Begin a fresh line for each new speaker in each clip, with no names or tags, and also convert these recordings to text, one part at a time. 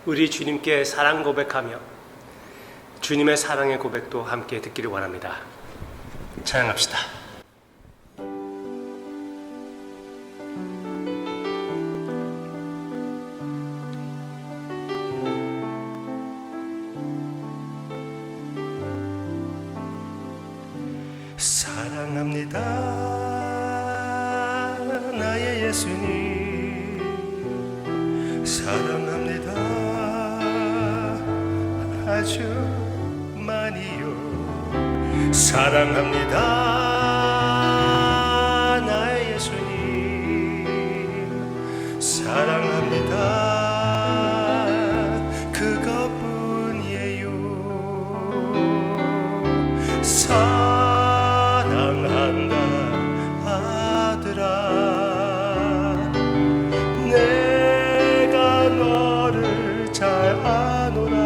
우리 주님께 사랑 고백하며 주님의 사랑의 고백도 함께 듣기를 원합니다. 찬양합시다. 사랑합니다 나의 예수님, 사랑합니다 아주 많이요. 사랑합니다 나의 예수님, 사랑합니다 그것뿐이에요. 사랑한다 아들아, 내가 너를 잘 아노라.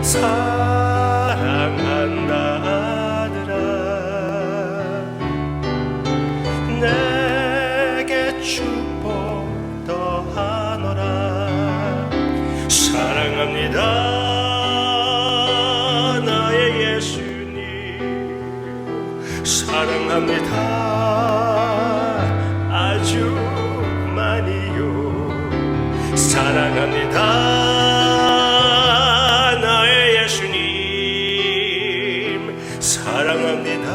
사랑한다 아들아, 내게 축복 더하노라. 사랑합니다 나의 예수님, 사랑합니다 아주 많이요. 사랑합니다 사랑합니다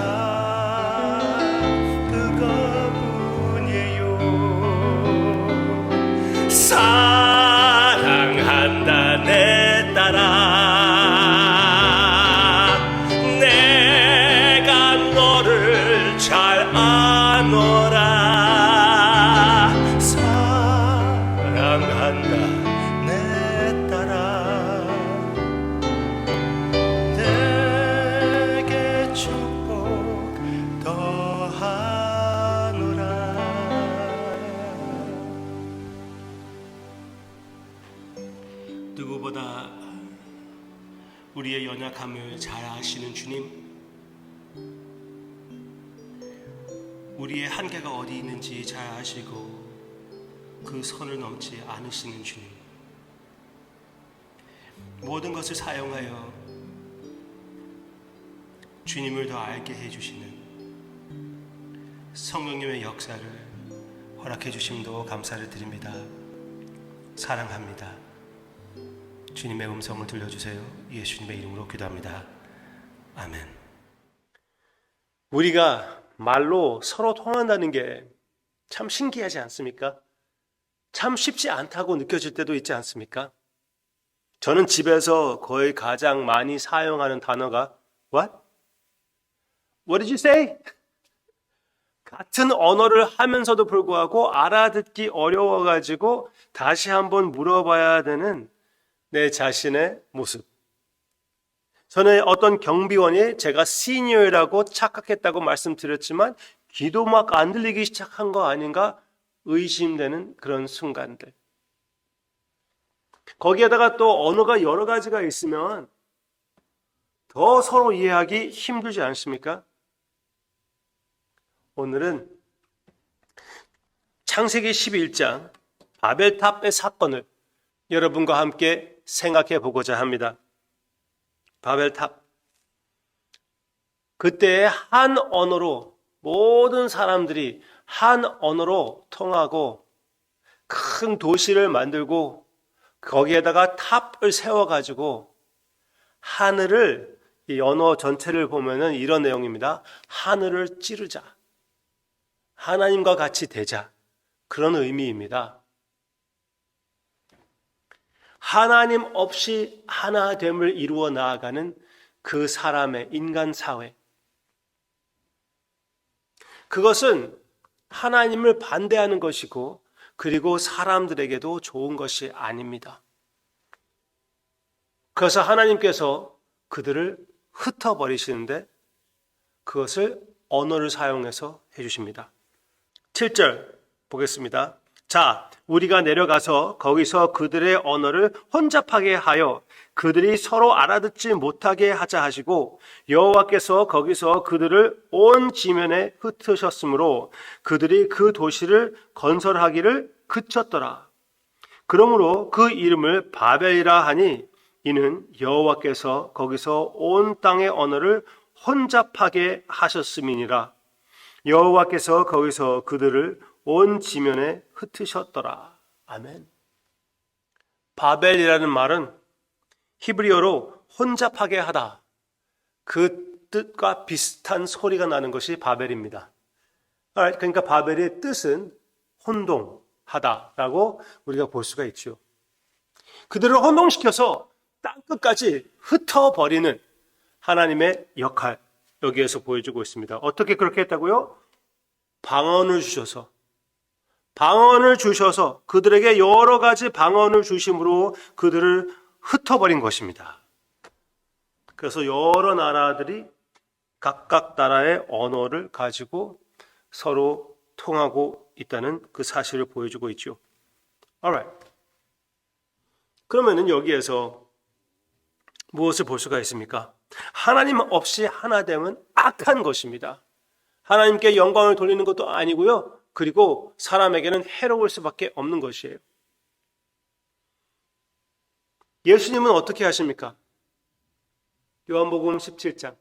그것뿐이에요. 사랑한다 내 딸아, 내가 너를 잘 아노라. 사랑한다 내 딸아, 누구보다 우리의 연약함을 잘 아시는 주님, 우리의 한계가 어디 있는지 잘 아시고 그 선을 넘지 않으시는 주님, 모든 것을 사용하여 주님을 더 알게 해주시는 성령님의 역사를 허락해 주심도 감사를 드립니다. 사랑합니다. 주님의 음성을 들려주세요. 예수님의 이름으로 기도합니다. 아멘. 우리가 말로 서로 통한다는 게 참 신기하지 않습니까? 참 쉽지 않다고 느껴질 때도 있지 않습니까? 저는 집에서 거의 가장 많이 사용하는 단어가 What? What did you say? 같은 언어를 하면서도 불구하고 알아듣기 어려워가지고 다시 한번 물어봐야 되는 내 자신의 모습. 전에 어떤 경비원이 제가 시니어라고 착각했다고 말씀드렸지만 귀도 막 안 들리기 시작한 거 아닌가 의심되는 그런 순간들. 거기에다가 또 언어가 여러 가지가 있으면 더 서로 이해하기 힘들지 않습니까? 오늘은 창세기 11장 바벨탑의 사건을 여러분과 함께 생각해 보고자 합니다. 바벨탑. 그때 한 언어로 모든 사람들이 한 언어로 통하고 큰 도시를 만들고 거기에다가 탑을 세워가지고 하늘을, 이 언어 전체를 보면은 이런 내용입니다. 하늘을 찌르자. 하나님과 같이 되자. 그런 의미입니다. 하나님 없이 하나됨을 이루어 나아가는 그 사람의 인간 사회. 그것은 하나님을 반대하는 것이고 그리고 사람들에게도 좋은 것이 아닙니다. 그래서 하나님께서 그들을 흩어버리시는데 그것을 언어를 사용해서 해주십니다. 7절 보겠습니다. 자, 우리가 내려가서 거기서 그들의 언어를 혼잡하게 하여 그들이 서로 알아듣지 못하게 하자 하시고 여호와께서 거기서 그들을 온 지면에 흩으셨으므로 그들이 그 도시를 건설하기를 그쳤더라. 그러므로 그 이름을 바벨이라 하니 이는 여호와께서 거기서 온 땅의 언어를 혼잡하게 하셨음이니라. 여호와께서 거기서 그들을 온 지면에 흩으셨더라. 아멘. 바벨이라는 말은 히브리어로 혼잡하게 하다, 그 뜻과 비슷한 소리가 나는 것이 바벨입니다. 그러니까 바벨의 뜻은 혼동하다라고 우리가 볼 수가 있죠. 그들을 혼동시켜서 땅끝까지 흩어버리는 하나님의 역할, 여기에서 보여주고 있습니다. 어떻게 그렇게 했다고요? 방언을 주셔서 그들에게 여러 가지 방언을 주심으로 그들을 흩어버린 것입니다. 그래서 여러 나라들이 각각 나라의 언어를 가지고 서로 통하고 있다는 그 사실을 보여주고 있죠. Alright. 그러면은 여기에서 무엇을 볼 수가 있습니까? 하나님 없이 하나됨은 악한 것입니다. 하나님께 영광을 돌리는 것도 아니고요. 그리고 사람에게는 해로울 수밖에 없는 것이에요. 예수님은 어떻게 하십니까? 요한복음 17장.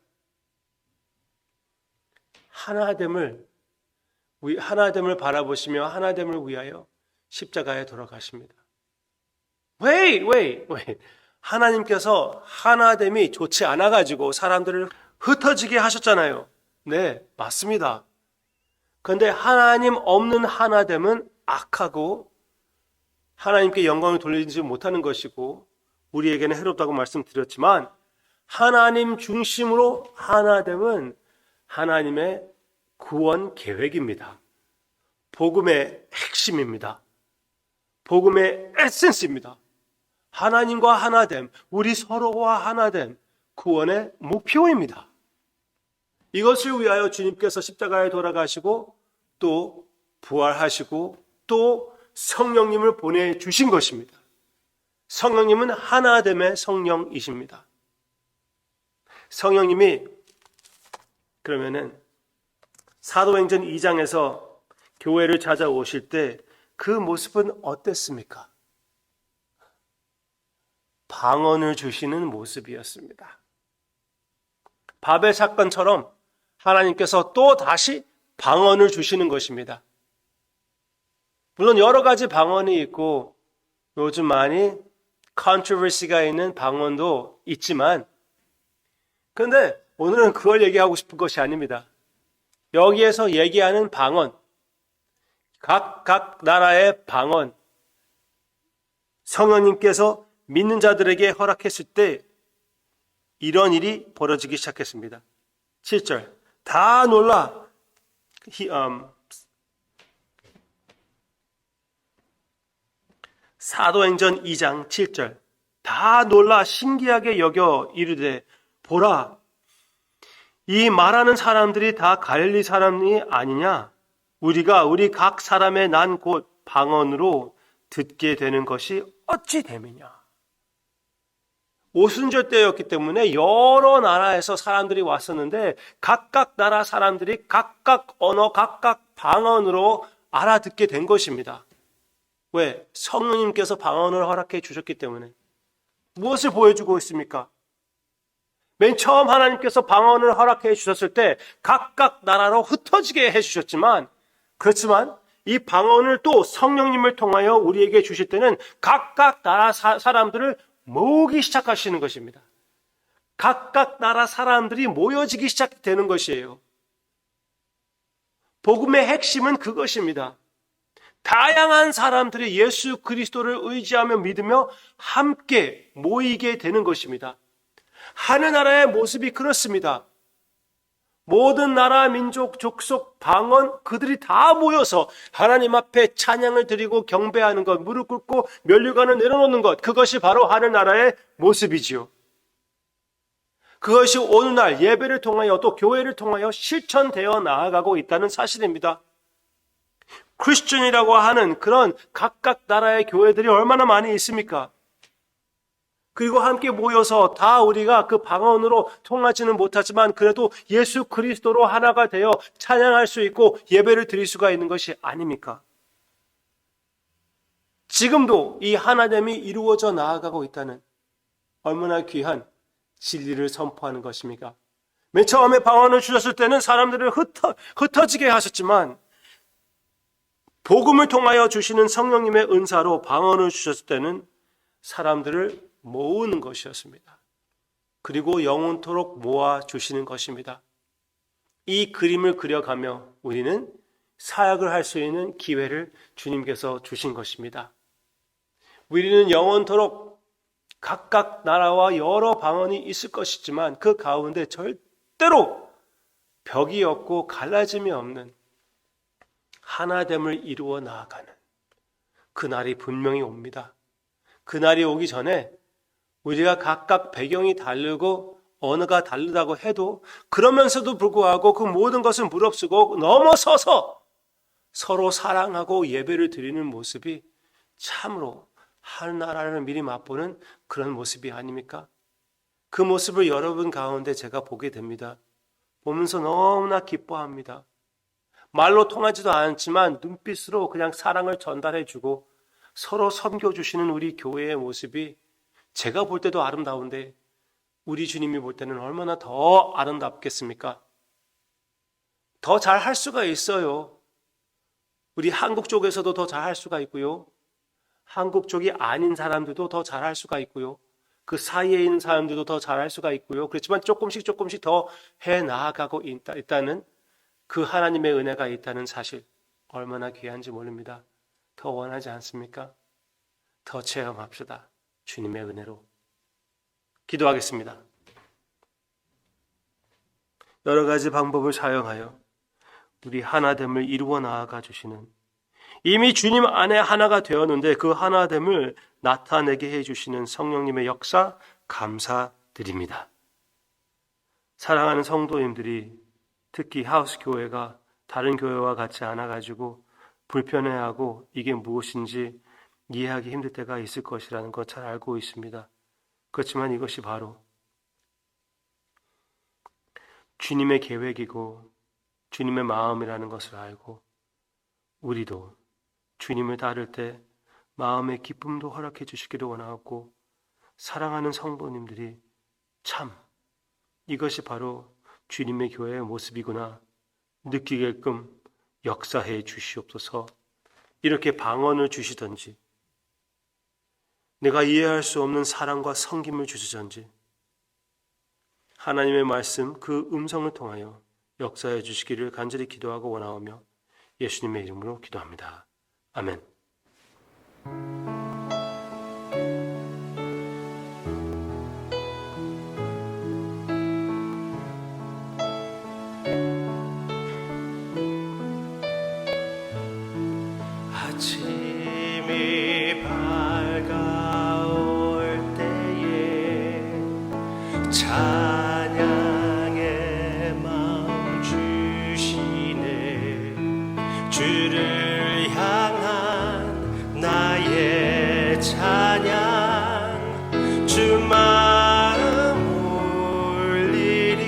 하나됨을 바라보시며 하나됨을 위하여 십자가에 돌아가십니다. Wait. 하나님께서 하나됨이 좋지 않아가지고 사람들을 흩어지게 하셨잖아요. 네, 맞습니다. 그런데 하나님 없는 하나됨은 악하고 하나님께 영광을 돌리지 못하는 것이고 우리에게는 해롭다고 말씀드렸지만, 하나님 중심으로 하나됨은 하나님의 구원 계획입니다. 복음의 핵심입니다. 복음의 에센스입니다. 하나님과 하나됨, 우리 서로와 하나됨, 구원의 목표입니다. 이것을 위하여 주님께서 십자가에 돌아가시고 또 부활하시고 또 성령님을 보내주신 것입니다. 성령님은 하나됨의 성령이십니다. 성령님이 그러면은 사도행전 2장에서 교회를 찾아오실 때 그 모습은 어땠습니까? 방언을 주시는 모습이었습니다. 바벨 사건처럼 하나님께서 또 다시 방언을 주시는 것입니다. 물론 여러 가지 방언이 있고 요즘 많이 컨트로버시가 있는 방언도 있지만, 그런데 오늘은 그걸 얘기하고 싶은 것이 아닙니다. 여기에서 얘기하는 방언, 각 나라의 방언, 성령님께서 믿는 자들에게 허락했을 때 이런 일이 벌어지기 시작했습니다. 7절, 다 놀라 사도행전 2장 7절, 다 놀라 신기하게 여겨 이르되 보라, 이 말하는 사람들이 다 갈릴리 사람이 아니냐? 우리가 우리 각 사람의 난 곳 방언으로 듣게 되는 것이 어찌 됨이냐? 오순절 때였기 때문에 여러 나라에서 사람들이 왔었는데 각각 나라 사람들이 각각 언어, 각각 방언으로 알아듣게 된 것입니다. 왜? 성령님께서 방언을 허락해 주셨기 때문에. 무엇을 보여주고 있습니까? 맨 처음 하나님께서 방언을 허락해 주셨을 때 각각 나라로 흩어지게 해주셨지만, 그렇지만 이 방언을 또 성령님을 통하여 우리에게 주실 때는 각각 나라 사람들을 모으기 시작하시는 것입니다. 각각 나라 사람들이 모여지기 시작되는 것이에요. 복음의 핵심은 그것입니다. 다양한 사람들이 예수 그리스도를 의지하며 믿으며 함께 모이게 되는 것입니다. 하늘나라의 모습이 그렇습니다. 모든 나라, 민족, 족속, 방언, 그들이 다 모여서 하나님 앞에 찬양을 드리고 경배하는 것, 무릎 꿇고 면류관을 내려놓는 것, 그것이 바로 하늘나라의 모습이지요. 그것이 오늘날 예배를 통하여 또 교회를 통하여 실천되어 나아가고 있다는 사실입니다. 크리스천이라고 하는 그런 각각 나라의 교회들이 얼마나 많이 있습니까? 그리고 함께 모여서 다 우리가 그 방언으로 통하지는 못하지만 그래도 예수 그리스도로 하나가 되어 찬양할 수 있고 예배를 드릴 수가 있는 것이 아닙니까? 지금도 이 하나됨이 이루어져 나아가고 있다는 얼마나 귀한 진리를 선포하는 것입니까? 맨 처음에 방언을 주셨을 때는 사람들을 흩어지게 하셨지만 복음을 통하여 주시는 성령님의 은사로 방언을 주셨을 때는 사람들을 모으는 것이었습니다. 그리고 영원토록 모아 주시는 것입니다. 이 그림을 그려가며 우리는 사역을 할 수 있는 기회를 주님께서 주신 것입니다. 우리는 영원토록 각각 나라와 여러 방언이 있을 것이지만 그 가운데 절대로 벽이 없고 갈라짐이 없는 하나됨을 이루어 나아가는 그날이 분명히 옵니다. 그날이 오기 전에 우리가 각각 배경이 다르고 언어가 다르다고 해도 그러면서도 불구하고 그 모든 것을 무릅쓰고 넘어서서 서로 사랑하고 예배를 드리는 모습이 참으로 하나님을 미리 맛보는 그런 모습이 아닙니까? 그 모습을 여러분 가운데 제가 보게 됩니다. 보면서 너무나 기뻐합니다. 말로 통하지도 않지만 눈빛으로 그냥 사랑을 전달해주고 서로 섬겨주시는 우리 교회의 모습이 제가 볼 때도 아름다운데 우리 주님이 볼 때는 얼마나 더 아름답겠습니까? 더 잘할 수가 있어요. 우리 한국 쪽에서도 더 잘할 수가 있고요. 한국 쪽이 아닌 사람들도 더 잘할 수가 있고요. 그 사이에 있는 사람들도 더 잘할 수가 있고요. 그렇지만 조금씩 더 해나가고 있다는 그 하나님의 은혜가 있다는 사실 얼마나 귀한지 모릅니다. 더 원하지 않습니까? 더 체험합시다. 주님의 은혜로. 기도하겠습니다. 여러 가지 방법을 사용하여 우리 하나됨을 이루어 나아가 주시는, 이미 주님 안에 하나가 되었는데 그 하나됨을 나타내게 해주시는 성령님의 역사 감사드립니다. 사랑하는 성도님들이 특히 하우스 교회가 다른 교회와 같이 않아가지고 불편해하고 이게 무엇인지 이해하기 힘들 때가 있을 것이라는 것 잘 알고 있습니다. 그렇지만 이것이 바로 주님의 계획이고 주님의 마음이라는 것을 알고 우리도 주님을 따를 때 마음의 기쁨도 허락해 주시기를 원하고, 사랑하는 성도님들이 참 이것이 바로 주님의 교회의 모습이구나 느끼게끔 역사해 주시옵소서. 이렇게 방언을 주시든지 내가 이해할 수 없는 사랑과 섬김을 주시든지 하나님의 말씀 그 음성을 통하여 역사해 주시기를 간절히 기도하고 원하오며 예수님의 이름으로 기도합니다. 아멘.
아침이 밝아올 때에 찬양의 마음 주시네. 주를 향한 나의 찬양 주 마음 울리리.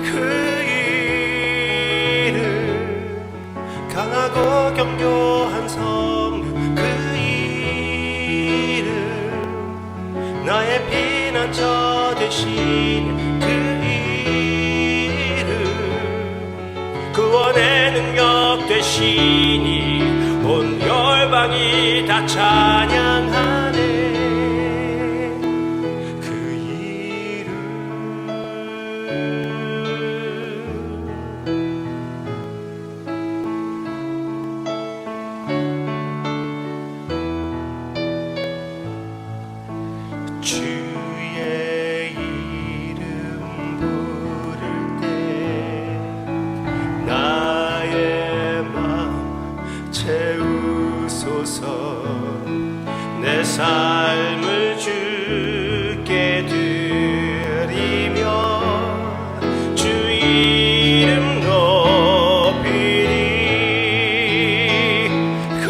그 이름 강하고 경고한 성령, 그 이름 나의 피난처 되신 그 이름 구원의 능력 되시니 온 열방이 다 찬양하네. 그 이름 주의 이름 부를 때 나의 마음 채우소서. 내 삶을 주께 드리며 주 이름 높이리. 그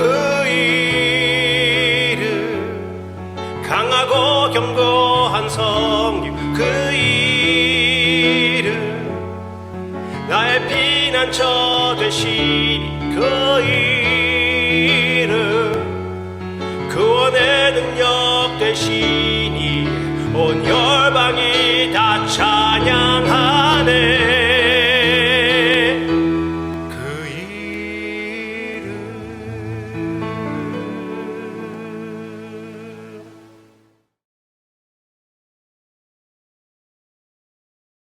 이름 강하고 견고한 성령, 그 이름 나의 피난처 되시니 그 이름 다 차